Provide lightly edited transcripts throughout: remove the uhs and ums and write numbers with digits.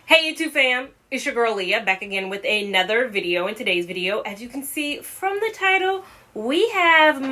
Hey YouTube fam, it's your girl Leah back again with another video. In today's video, as you can see from the title, we have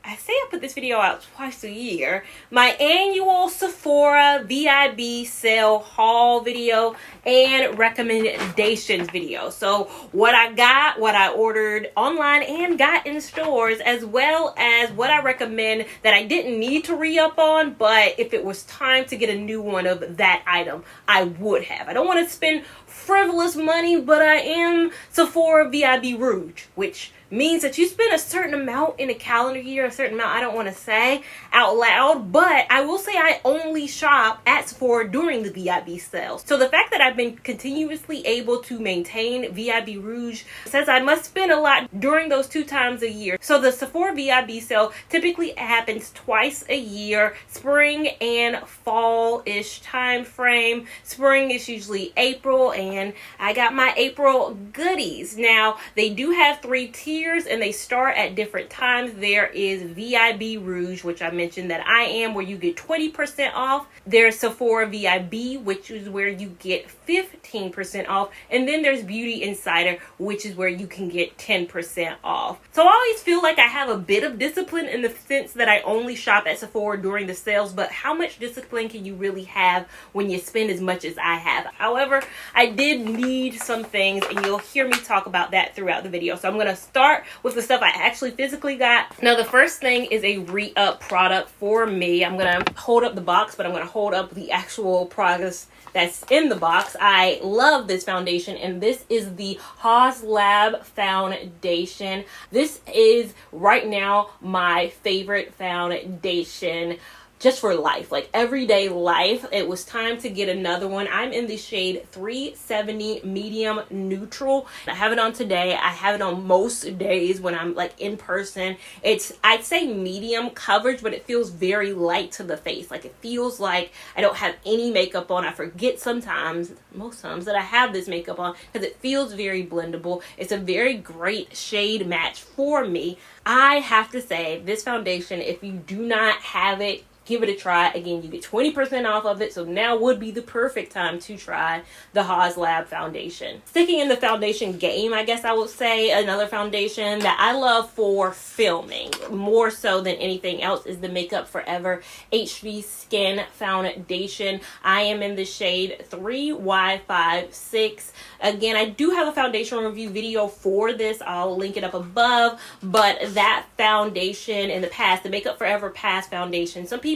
I put this video out twice a year, my annual Sephora VIB sale haul video and recommendations video. So what I got, what I ordered online and got in stores, as well as what I recommend that I didn't need to re-up on, but if it was time to get a new one of that item, I would have. I don't want to spend frivolous money, but I am Sephora VIB Rouge, which means that you spend a certain amount in a calendar year, a certain amount I don't want to say out loud, but I will say I only shop at Sephora during the VIB sales. So the fact that I've been continuously able to maintain VIB Rouge says I must spend a lot during those 2 times a year. So the Sephora VIB sale typically happens twice a year, spring and fall-ish time frame. Spring is usually April, and I got my April goodies. Now, they do have 3 tiers and they start at different times. There is VIB Rouge, which I mentioned that I am, where you get 20% off. There's Sephora VIB, which is where you get 15% off. And then there's Beauty Insider, which is where you can get 10% off. So I always feel like I have a bit of discipline in the sense that I only shop at Sephora during the sales, but how much discipline can you really have when you spend as much as I have? However, I did need some things, and you'll hear me talk about that throughout the video. So I'm going to start with the stuff I actually physically got. Now, the first thing is a re-up product for me. I'm going to hold up the box, but I'm going to hold up the actual products that's in the box. I love this foundation, and this is the HOSLAB foundation. This is right now my favorite foundation just for life, like everyday life. It was time to get another one. I'm in the shade 370 medium neutral. I have it on today. I have it on most days when I'm like in person. It's, I'd say medium coverage, but it feels very light to the face. Like it feels like I don't have any makeup on. I forget sometimes, most times, that I have this makeup on because it feels very blendable. It's a very great shade match for me. I have to say, this foundation, if you do not have it, give it a try. Again, you get 20% off of it, so now would be the perfect time to try the HOSLAB foundation. Sticking in the foundation game, I guess I would say, another foundation that I love for filming, more so than anything else, is the Makeup Forever HV Skin Foundation. I am in the shade 3Y56. Again, I do have a foundation review video for this. I'll link it up above, but that foundation in the past, the Makeup Forever Past foundation, some people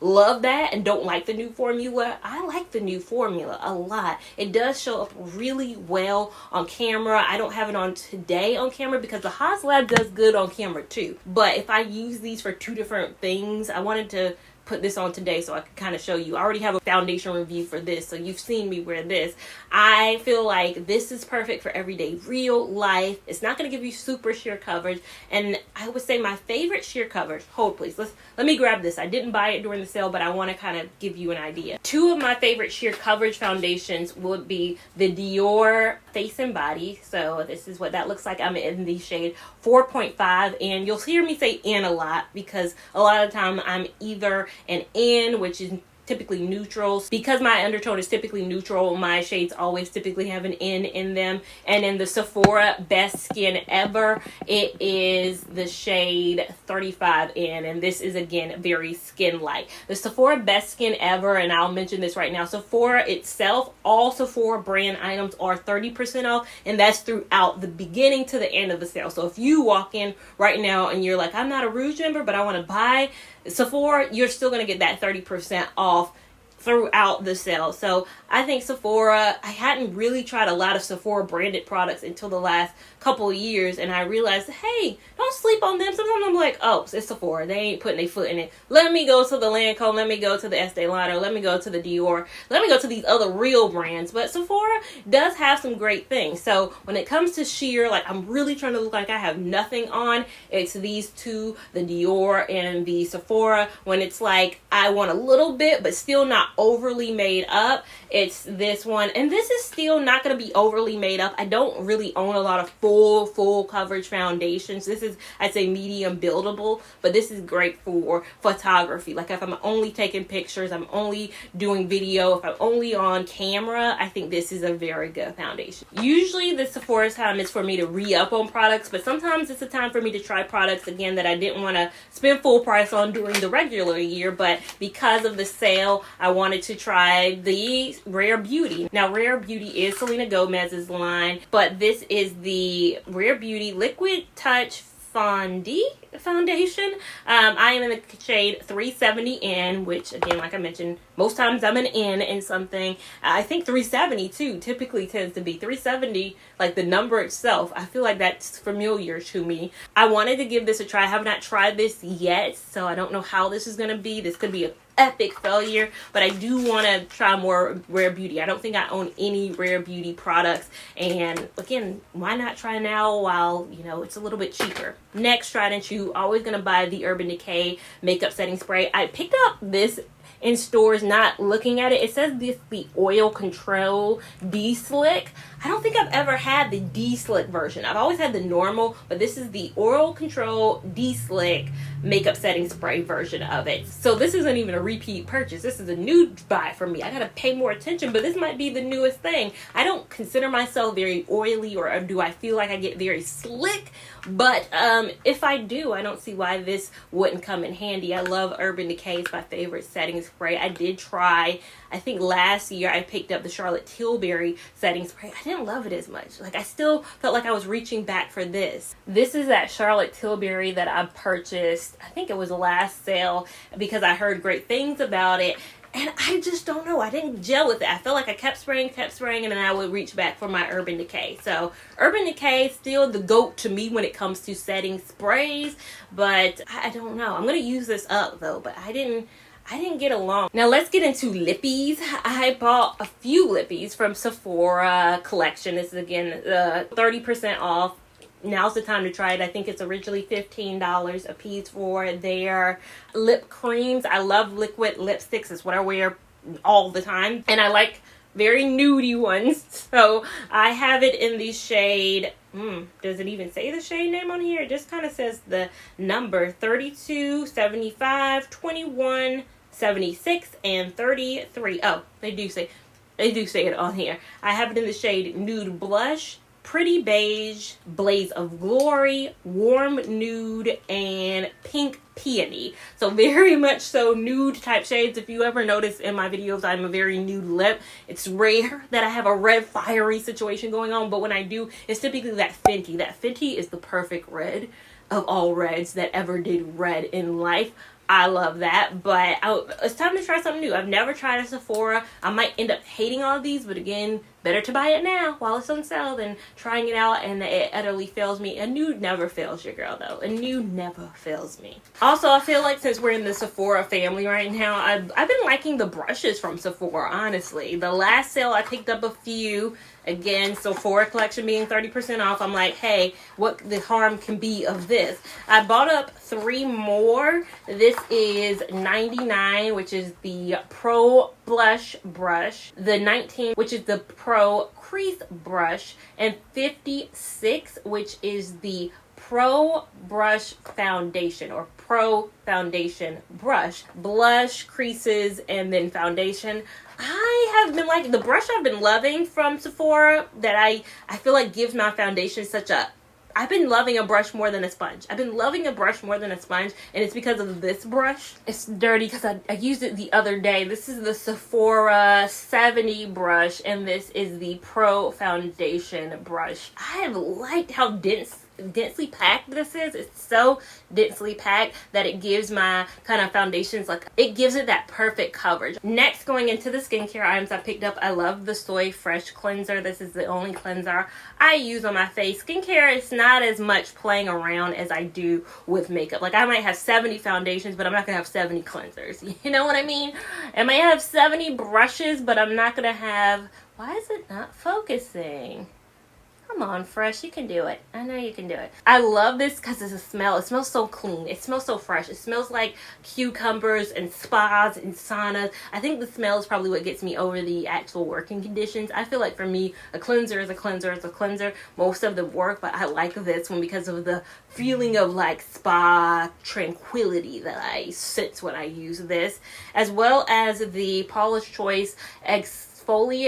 love that and don't like the new formula. I like the new formula a lot. It does show up really well on camera. I don't have it on today on camera because the HOSLAB does good on camera too. But if I use these for 2 different things, I wanted to put this on today so I could kind of show you. I already have a foundation review for this, so you've seen me wear this. I feel like this is perfect for everyday real life. It's not going to give you super sheer coverage, and I would say my favorite sheer coverage, hold please, let me grab this. I didn't buy it during the sale, but I want to kind of give you an idea. 2 of my favorite sheer coverage foundations would be the Dior Face and Body. So this is what that looks like. I'm in the shade 4.5, and you'll hear me say in a lot because a lot of the time I'm either an in, which is typically neutrals. Because my undertone is typically neutral, my shades always typically have an in them. And in the Sephora Best Skin Ever, it is the shade 35 in, and this is again very skin-like. The Sephora Best Skin Ever, and I'll mention this right now, Sephora itself, all Sephora brand items are 30% off, and that's throughout the beginning to the end of the sale. So if you walk in right now and you're like, I'm not a Rouge member, but I want to buy Sephora, you're still going to get that 30% off throughout the sale. So I think Sephora, I hadn't really tried a lot of Sephora branded products until the last couple of years, and I realized, hey, don't sleep on them. Sometimes I'm like, oh, it's Sephora, they ain't putting their foot in it. Let me go to the Lancome, let me go to the Estee Lauder, let me go to the Dior, let me go to these other real brands. But Sephora does have some great things. So when it comes to sheer, like I'm really trying to look like I have nothing on, it's these 2, the Dior and the Sephora. When it's like I want a little bit but still not overly made up. It's this one, and this is still not going to be overly made up. I don't really own a lot of full coverage foundations. This is, I'd say, medium buildable, but this is great for photography. Like if I'm only taking pictures, I'm only doing video, if I'm only on camera, I think this is a very good foundation. Usually the Sephora time is for me to re-up on products, but sometimes it's a time for me to try products again that I didn't want to spend full price on during the regular year, but because of the sale, I wanted to try the Rare Beauty. Now, Rare Beauty is Selena Gomez's line, but this is the Rare Beauty Liquid Touch foundation. I am in the shade 370N, which again, like I mentioned, most times I'm an N in something. I think 370 too typically tends to be 370, like the number itself. I feel like that's familiar to me. I wanted to give this a try. I have not tried this yet, so I don't know how this is going to be. This could be an epic failure, but I do want to try more Rare Beauty. I don't think I own any Rare Beauty products, and again, why not try now while, you know, it's a little bit cheaper. Next, Trident, you always gonna buy the Urban Decay makeup setting spray. I picked up this in stores not looking at it. It says this the Oil Control D-Slick. I don't think I've ever had the D-Slick version. I've always had the normal, but this is the Oil Control D-Slick makeup setting spray version of it. So this isn't even a repeat purchase. This is a new buy for me. I gotta pay more attention, but this might be the newest thing. I don't consider myself very oily, or do I feel like I get very slick, but if I do, I don't see why this wouldn't come in handy. I love Urban Decay. It's my favorite setting spray. I did try, I think last year I picked up the Charlotte Tilbury setting spray. I didn't love it as much. Like I still felt like I was reaching back for this. This is that Charlotte Tilbury that I purchased, I think it was the last sale, because I heard great things about it. And I just don't know. I didn't gel with it. I felt like I kept spraying, and then I would reach back for my Urban Decay. So Urban Decay is still the GOAT to me when it comes to setting sprays. But I don't know. I'm going to use this up though. But I didn't get along. Now let's get into lippies. I bought a few lippies from Sephora collection. This is again 30% off. Now's the time to try it. I think it's originally $15 a piece for their lip creams. I love liquid lipsticks. It's what I wear all the time. And I like very nudie ones. So I have it in the shade, does it even say the shade name on here? It just kind of says the number 32, 75, 21, 76, and 33. Oh, they do say it on here. I have it in the shade Nude Blush, Pretty Beige, Blaze of Glory, Warm Nude, and Pink Peony. So very much so nude type shades. If you ever notice in my videos, I'm a very nude lip. It's rare that I have a red fiery situation going on, but when I do, it's typically that Fenty. That Fenty is the perfect red of all reds that ever did red in life. I love that, but it's time to try something new. I've never tried a Sephora. I might end up hating all of these, but again, better to buy it now while it's on sale than trying it out and it utterly fails me. A nude never fails your girl though. A nude never fails me. Also, I feel like since we're in the Sephora family right now, I've been liking the brushes from Sephora, honestly. The last sale I picked up a few. Again, Sephora collection being 30% off. I'm like, hey, what the harm can be of this? I bought up 3 more. This is 99, which is the Pro Blush Brush. The 19, which is the Pro Crease Brush. And 56, which is the Pro Brush Foundation, or Pro Foundation Brush. Blush, creases, and then foundation. I have been liking the brush I've been loving from Sephora that I feel like gives my foundation such a... I've been loving a brush more than a sponge. I've been loving a brush more than a sponge, and it's because of this brush. It's dirty because I used it the other day. This is the Sephora 70 brush, and this is the Pro Foundation brush. I have liked how densely packed this is. It's so densely packed that it gives my kind of foundations, like, it gives it that perfect coverage. Next, going into the skincare items I picked up, I love the Soy Fresh cleanser. This is the only cleanser I use on my face. Skincare is not as much playing around as I do with makeup. Like, I might have 70 foundations, but I'm not gonna have 70 cleansers. You know what I mean? I might have 70 brushes, but I'm not gonna have... Why is it not focusing? Come on, Fresh, you can do it. I know you can do it. I love this because it's a smell. It smells so clean. It smells so fresh. It smells like cucumbers and spas and saunas. I think the smell is probably what gets me over the actual working conditions. I feel like for me, a cleanser is a cleanser is a cleanser. Most of them work, but I like this one because of the feeling of like spa tranquility that I sense when I use this, as well as the Paula's Choice exfoliate.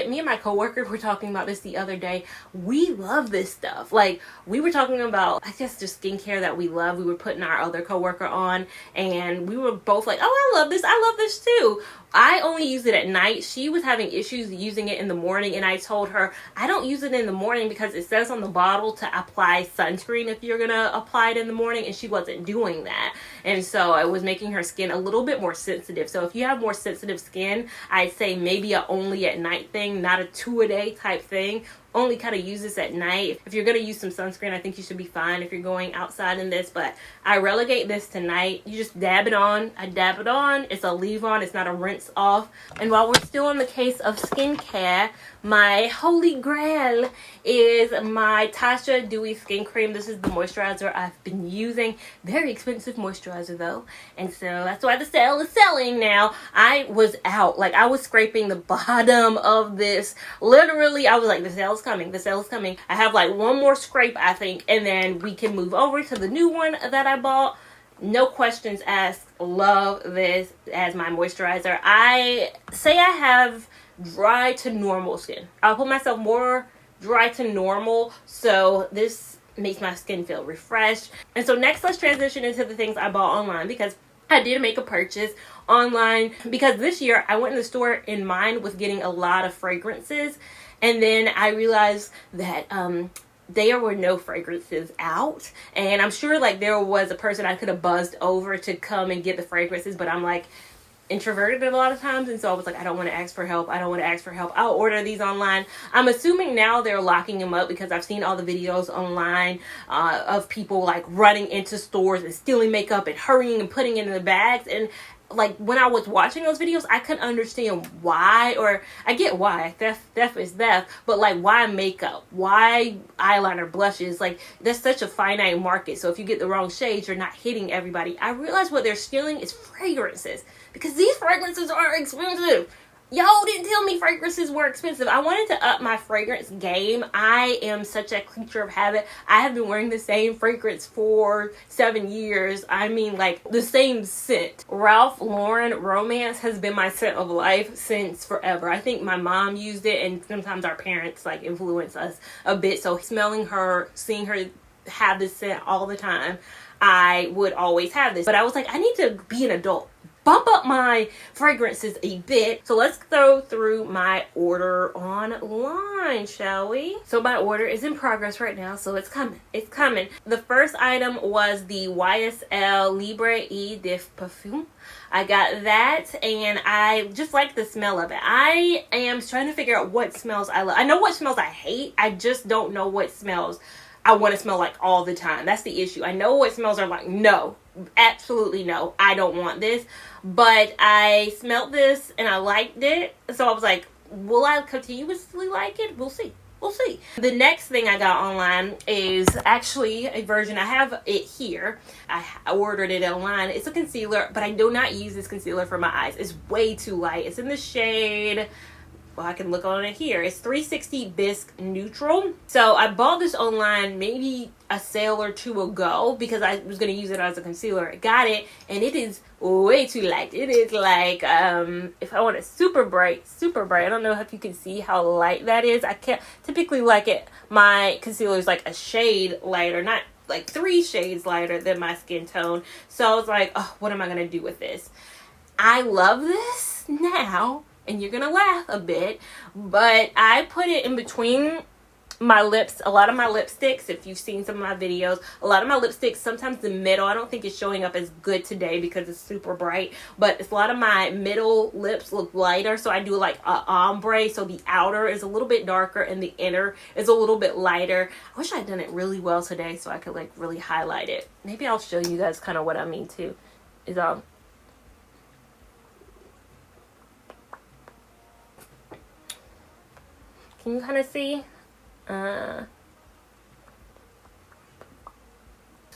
Me and my coworker were talking about this the other day. We love this stuff. Like, we were talking about, I guess, just skincare that we love. We were putting our other coworker on, and we were both like, oh, I love this. I love this too. I only use it at night. She was having issues using it in the morning, and I told her I don't use it in the morning because it says on the bottle to apply sunscreen if you're gonna apply it in the morning, and she wasn't doing that. And so I was making her skin a little bit more sensitive. So if you have more sensitive skin, I'd say maybe a only at night thing, not a 2-a-day type thing. Only kind of use this at night. If you're going to use some sunscreen, I think you should be fine if you're going outside in this, but I relegate this to night. You just dab it on. I dab it on. It's a leave on. It's not a rinse off. And while we're still in the case of skincare, my holy grail is my Tasha Dewy Skin Cream. This is the moisturizer I've been using. Very expensive moisturizer though. And so that's why the sale is selling now. I was out. Like, I was scraping the bottom of this. Literally, I was like, the sale is coming. The sale is coming. I have like one more scrape, I think, and then we can move over to the new one that I bought. No questions asked. Love this as my moisturizer. I say I have dry to normal skin. I'll put myself more dry to normal, so this makes my skin feel refreshed. And so next, let's transition into the things I bought online, because I did make a purchase online because this year I went in the store in mind with getting a lot of fragrances, and then I realized that there were no fragrances out, and I'm sure like there was a person I could have buzzed over to come and get the fragrances, but I'm like introverted a lot of times, and so I was like, I don't want to ask for help. I'll order these online. I'm assuming now they're locking them up because I've seen all the videos online of people like running into stores and stealing makeup and hurrying and putting it in the bags. And like, when I was watching those videos, I couldn't understand why, or I get why, theft is theft, but like, why makeup, why eyeliner, blushes? Like, that's such a finite market, so if you get the wrong shades, you're not hitting everybody. I realize what they're stealing is fragrances, because these fragrances are expensive. Y'all didn't tell me fragrances were expensive. I wanted to up my fragrance game. I am such a creature of habit. I have been wearing the same fragrance for 7 years. I mean, like, the same scent. Ralph Lauren Romance has been my scent of life since forever. I think my mom used it, and sometimes our parents like influence us a bit. So smelling her, seeing her have this scent all the time, I would always have this. But I was like, I need to be an adult, bump up my fragrances a bit. So let's go through my order online, shall we? So my order is in progress right now, so it's coming. It's coming. The first item was the YSL Libre E de Parfum. I got that, and I just like the smell of it. I am trying to figure out what smells I love. I know what smells I hate. I just don't know what smells I want to smell like all the time. That's the issue. I know what smells are like, no, absolutely no, I don't want this. But I smelled this and I liked it. So I was like, will I continuously like it? We'll see. We'll see. The next thing I got online is actually a version. I have it here. I ordered it online. It's a concealer, but I do not use this concealer for my eyes. It's way too light. It's in the shade, well, I can look on it here. It's 360 Bisque Neutral. So I bought this online maybe a sale or two ago because I was going to use it as a concealer. I got it, and it is way too light. It is like, if I want it super bright. I don't know if you can see how light that is. I can't typically like it. My concealer is like a shade lighter, not like 3 shades lighter than my skin tone. So I was like, oh, what am I going to do with this? I love this now. And you're gonna laugh a bit, but I put it in between my lips. A lot of my lipsticks, if you've seen some of my videos, a lot of my lipsticks, sometimes the middle, I don't think it's showing up as good today because it's super bright, but a lot of my middle lips look lighter, so I do like a ombre, so the outer is a little bit darker and the inner is a little bit lighter. I wish I'd done it really well today so I could like really highlight it. Maybe I'll show you guys kind of what I mean too. Is can you kind of see?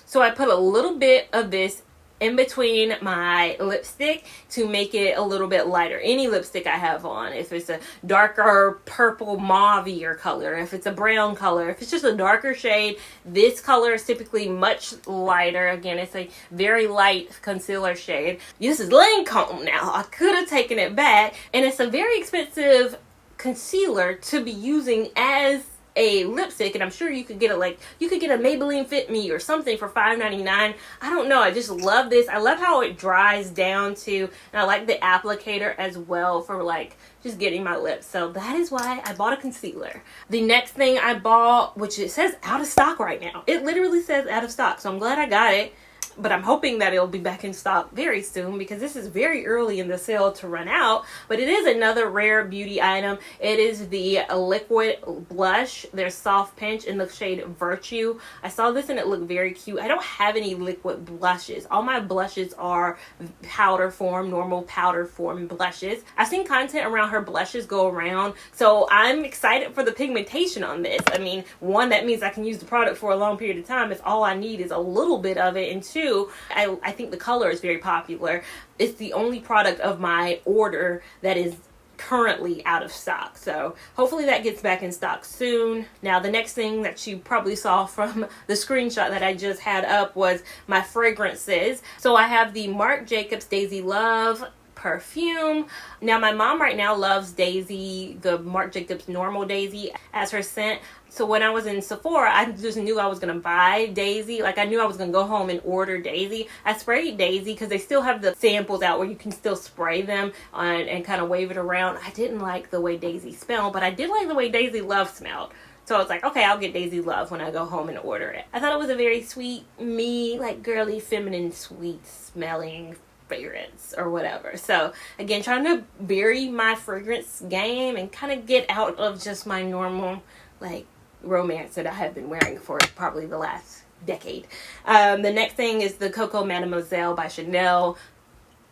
So I put a little bit of this in between my lipstick to make it a little bit lighter. Any lipstick I have on, if it's a darker purple mauve color, if it's a brown color, if it's just a darker shade, this color is typically much lighter. Again, it's a very light concealer shade. This is Lancome now. I could have taken it back, and it's a very expensive concealer to be using as a lipstick, and I'm sure you could get it, like you could get a Maybelline Fit Me or something for $5.99. I don't know, I just love this. I love how it dries down too, and I like the applicator as well for like just getting my lips. So that is why I bought a concealer. The next thing I bought, which it says out of stock right now, it literally says out of stock, so I'm glad I got it. But I'm hoping that it'll be back in stock very soon, because this is very early in the sale to run out. But it is another rare beauty item. It is the liquid blush. There's Soft Pinch in the shade Virtue. I saw this and it looked very cute. I don't have any liquid blushes. All my blushes are powder form, normal powder form blushes. I've seen content around her blushes go around, so I'm excited for the pigmentation on this. I mean, one, that means I can use the product for a long period of time if all I need is a little bit of it, and two, I think the color is very popular. It's the only product of my order that is currently out of stock, so hopefully that gets back in stock soon. Now the next thing that you probably saw from the screenshot that I just had up was my fragrances. So I have the Marc Jacobs Daisy Love perfume. Now my mom right now loves Daisy, the Marc Jacobs Normal Daisy, as her scent. So when I was in Sephora, I just knew I was going to buy Daisy. Like, I knew I was going to go home and order Daisy. I sprayed Daisy because they still have the samples out where you can still spray them and kind of wave it around. I didn't like the way Daisy smelled, but I did like the way Daisy Love smelled. So I was like, okay, I'll get Daisy Love when I go home and order it. I thought it was a very sweet, me, like girly, feminine, sweet smelling fragrance or whatever. So again, trying to vary my fragrance game and kind of get out of just my normal like romance that I have been wearing for probably the last decade. The next thing is the Coco Mademoiselle by Chanel.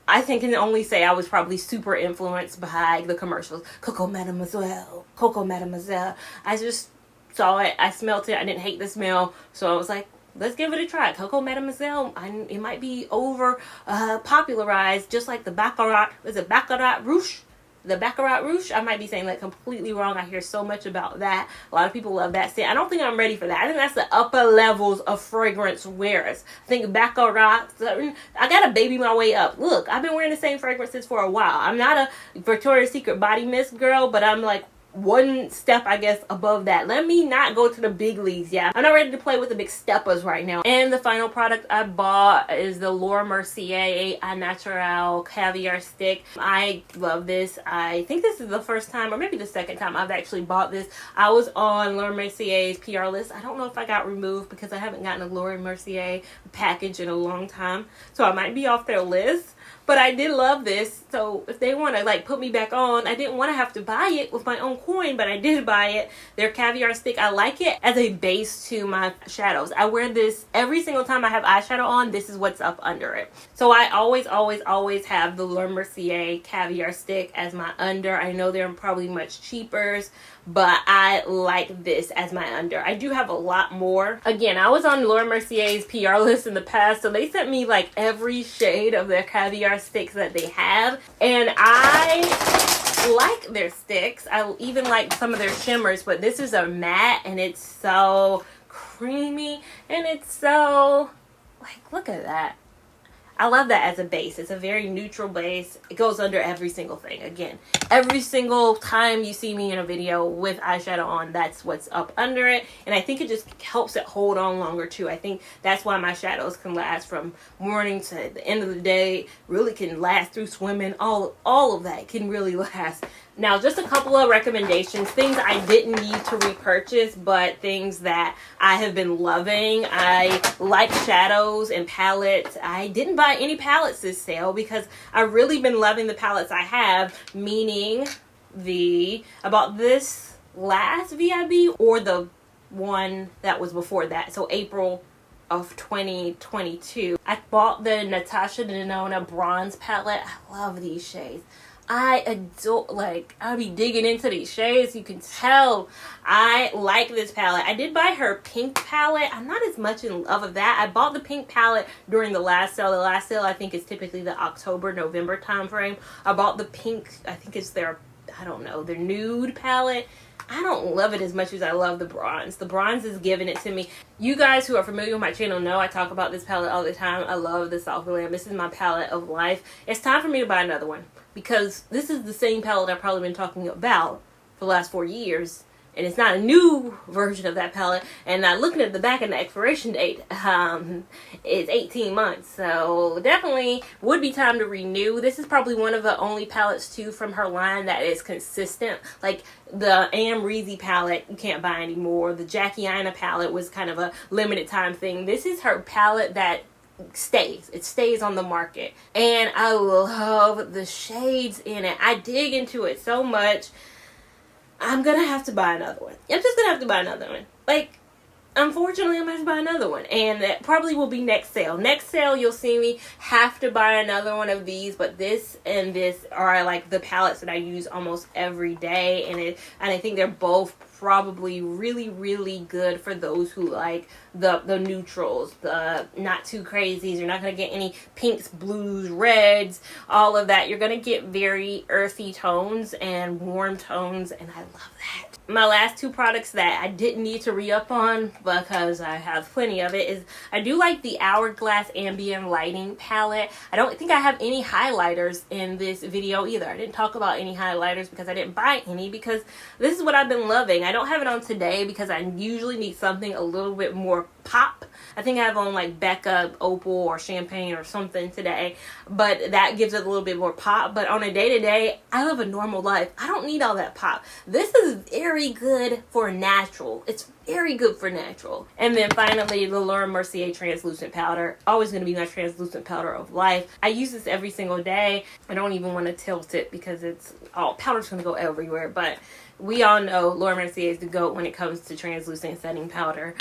I can only say I was probably super influenced by the commercials. Coco Mademoiselle, Coco Mademoiselle. I just saw it, I smelled it, I didn't hate the smell, so I was like, let's give it a try. Coco Mademoiselle, it might be over popularized, just like the Baccarat. Was it Baccarat Rouge? The Baccarat Rouge? I might be saying that completely wrong. I hear so much about that. A lot of people love that scent. I don't think I'm ready for that. I think that's the upper levels of fragrance wearers. I think Baccarat, I gotta baby my way up. Look, I've been wearing the same fragrances for a while. I'm not a Victoria's Secret body mist girl, but I'm like one step, I guess, above that. Let me not go to the big leagues. Yeah, I'm not ready to play with the big steppers right now. And the final product I bought is the Laura Mercier Au Naturel Caviar Stick. I love this. I think this is the first time, or maybe the second time, I've actually bought this. I was on Laura Mercier's PR list. I don't know if I got removed because I haven't gotten a Laura Mercier package in a long time, so I might be off their list. But I did love this, so if they want to like put me back on, I didn't want to have to buy it with my own coin, but I did buy it. Their caviar stick, I like it as a base to my shadows. I wear this every single time I have eyeshadow on. This is what's up under it. So I always have the Laura Mercier caviar stick as my under. I know they're probably much cheaper, but I like this as my under. I do have a lot more. Again, I was on Laura Mercier's PR list in the past, so they sent me like every shade of their caviar sticks that they have, and I like their sticks. I even like some of their shimmers, but this is a matte and it's so creamy and it's so like, look at that. I love that as a base. It's a very neutral base. It goes under every single thing. Again, every single time you see me in a video with eyeshadow on, that's what's up under it. And I think it just helps it hold on longer too. I think that's why my shadows can last from morning to the end of the day. Really can last through swimming. All of that can really last. Now, just a couple of recommendations, things I didn't need to repurchase, but things that I have been loving. I like shadows and palettes. I didn't buy any palettes this sale because I've really been loving the palettes I have, meaning I bought this last VIB or the one that was before that, so April of 2022. I bought the Natasha Denona Bronze palette. I love these shades. I adore, like, I'll be digging into these shades. You can tell I like this palette. I did buy her pink palette. I'm not as much in love with that. I bought the pink palette during the last sale. The last sale, I think, is typically the October, November time frame. I bought the pink, I think it's their, I don't know, their nude palette. I don't love it as much as I love the bronze. The bronze is giving it to me. You guys who are familiar with my channel know I talk about this palette all the time. I love the Soft Glam. This is my palette of life. It's time for me to buy another one, because this is the same palette I've probably been talking about for the last 4 years. And it's not a new version of that palette. And looking at the back and the expiration date, it's 18 months. So definitely would be time to renew. This is probably one of the only palettes too from her line that is consistent. Like the Amrezy palette you can't buy anymore. The Jackie Aina palette was kind of a limited time thing. This is her palette that stays. It stays on the market. And I love the shades in it. I dig into it so much. I'm gonna have to buy another one. I'm just gonna have to buy another one. Like, unfortunately, I'm gonna have to buy another one. And that probably will be next sale. Next sale, you'll see me have to buy another one of these. But this and this are like the palettes that I use almost every day. And I think they're both probably really, really good for those who like the neutrals, the not too crazies. You're not going to get any pinks, blues, reds, all of that. You're going to get very earthy tones and warm tones, and I love that. My last two products that I didn't need to re-up on because I have plenty of it is I do like the Hourglass Ambient Lighting palette. I don't think I have any highlighters in this video either. I didn't talk about any highlighters because I didn't buy any, because this is what I've been loving. I don't have it on today because I usually need something a little bit more pop. I think I have on like Becca, Opal, or Champagne or something today, but that gives it a little bit more pop. But on a day-to-day, I live a normal life. I don't need all that pop. This is very good for natural. It's very good for natural. And then finally, the Laura Mercier translucent powder. Always going to be my translucent powder of life. I use this every single day. I don't even want to tilt it because it's all powder's going to go everywhere. But we all know Laura Mercier is the GOAT when it comes to translucent setting powder.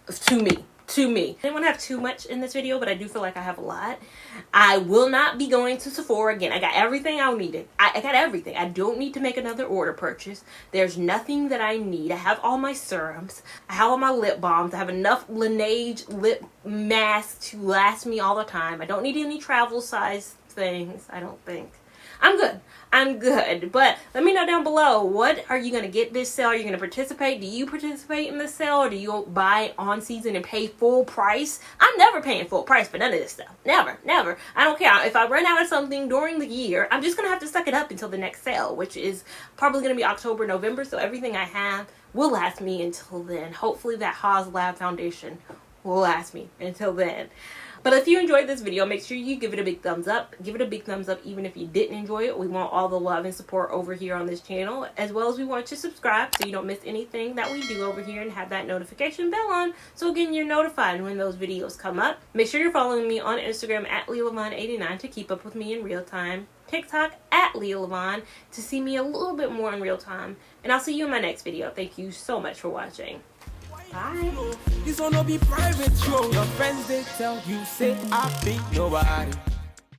To me. I didn't want to have too much in this video, but I do feel like I have a lot. I will not be going to Sephora again. I got everything I needed. I got everything. I don't need to make another order purchase. There's nothing that I need. I have all my serums. I have all my lip balms. I have enough Laneige lip masks to last me all the time. I don't need any travel size things, I don't think. I'm good. But let me know down below, what are you going to get this sale? Are you going to participate? Do you participate in this sale, or do you buy on season and pay full price? I'm never paying full price for none of this stuff. Never. I don't care. If I run out of something during the year, I'm just going to have to suck it up until the next sale, which is probably going to be October, November. So everything I have will last me until then. Hopefully that Haus Lab foundation will last me until then. But if you enjoyed this video, make sure you give it a big thumbs up. Give it a big thumbs up even if you didn't enjoy it. We want all the love and support over here on this channel, as well as we want you to subscribe so you don't miss anything that we do over here, and have that notification bell on so again you're notified when those videos come up. Make sure you're following me on Instagram at LeaLavon89 to keep up with me in real time. TikTok at LeaLavon to see me a little bit more in real time. And I'll see you in my next video. Thank you so much for watching. Bye. This one no be private show. Your friends they tell you say I be nobody.